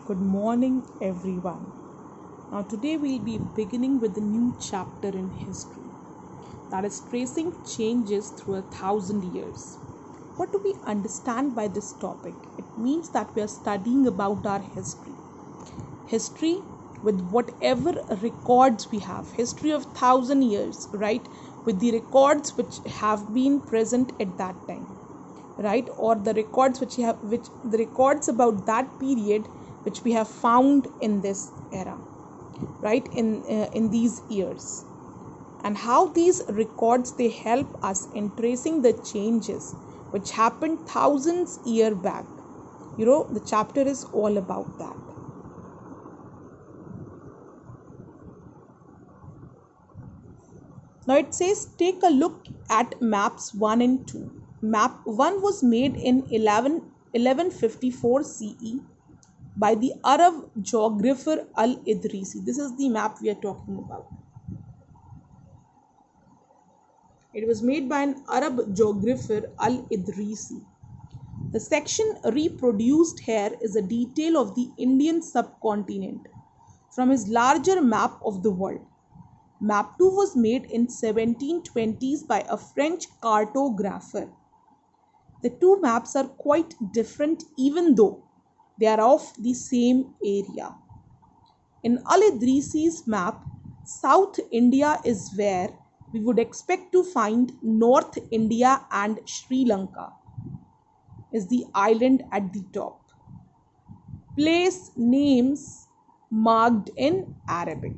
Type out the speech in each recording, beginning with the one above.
Good morning, everyone. Now, today we'll be beginning with a new chapter in history that is tracing changes through 1,000 years. What do we understand by this topic? It means that we are studying about our history. History with whatever records we have, history of 1,000 years, right? With the records which have been present at that time, right? Or the records which the records about that period which we have found in this era, right? In these years, and how these records they help us in tracing the changes which happened thousands year back. The chapter is all about that. Now it says, take a look at maps 1 and 2. Map 1 was made in 1154 CE by the Arab geographer Al-Idrisi. This is the map we are talking about. It was made by an Arab geographer Al-Idrisi. The section reproduced here is a detail of the Indian subcontinent from his larger map of the world. Map 2 was made in 1720s by a French cartographer. The two maps are quite different even though they are of the same area. In Al-Idrisi's map, South India is where we would expect to find North India, and Sri Lanka is the island at the top. Place names marked in Arabic.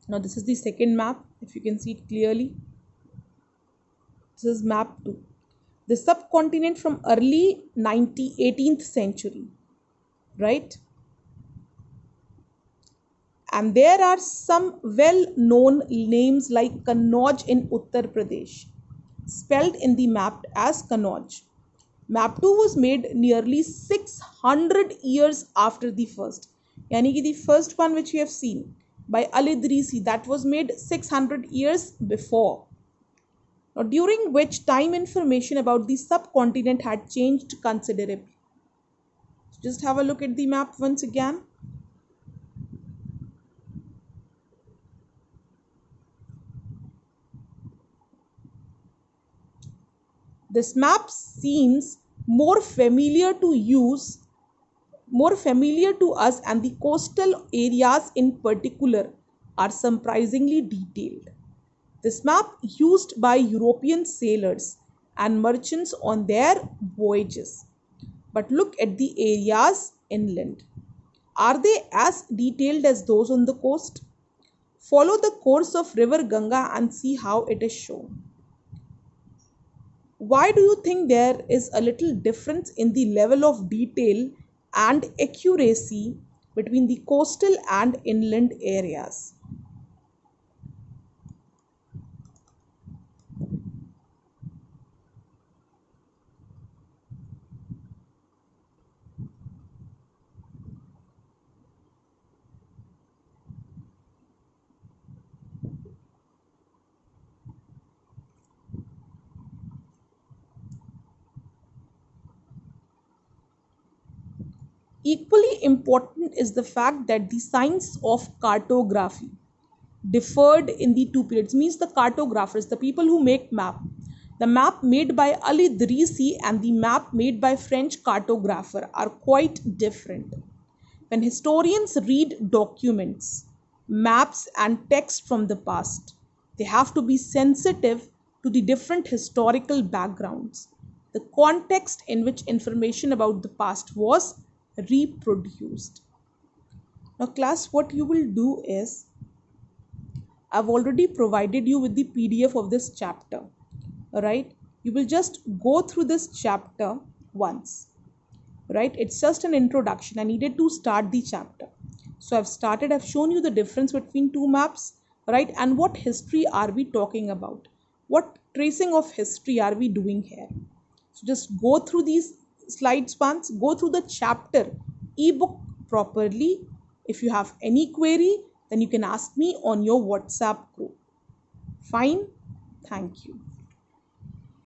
Now this is the second map, if you can see it clearly. This is map 2. The subcontinent from early 18th century, right? And there are some well-known names like Kannauj in Uttar Pradesh, spelled in the map as Kannauj. Map 2 was made nearly 600 years after the first. Yani ki the first one which we have seen by Al-Idrisi, that was made 600 years before. Now, during which time information about the subcontinent had changed considerably. So just have a look at the map once again. This map seems more familiar to us, and the coastal areas in particular are surprisingly detailed. This map used by European sailors and merchants on their voyages. But look at the areas inland. Are they as detailed as those on the coast? Follow the course of River Ganga and see how it is shown. Why do you think there is a little difference in the level of detail and accuracy between the coastal and inland areas? Equally important is the fact that the science of cartography differed in the two periods. Means the cartographers, the people who make map, the map made by Al-Idrisi and the map made by French cartographer are quite different. When historians read documents, maps and text from the past, they have to be sensitive to the different historical backgrounds, the context in which information about the past was reproduced. Now class, what you will do is, I've already provided you with the PDF of this chapter. Alright, you will just go through this chapter once. right? It's just an introduction. I needed to start the chapter. So I've started, I've shown you the difference between two maps, right? And what history are we talking about? What tracing of history are we doing here? So just go through these slides once, go through the chapter ebook properly. If you have any query, then you can ask me on your WhatsApp group. Fine. Thank you.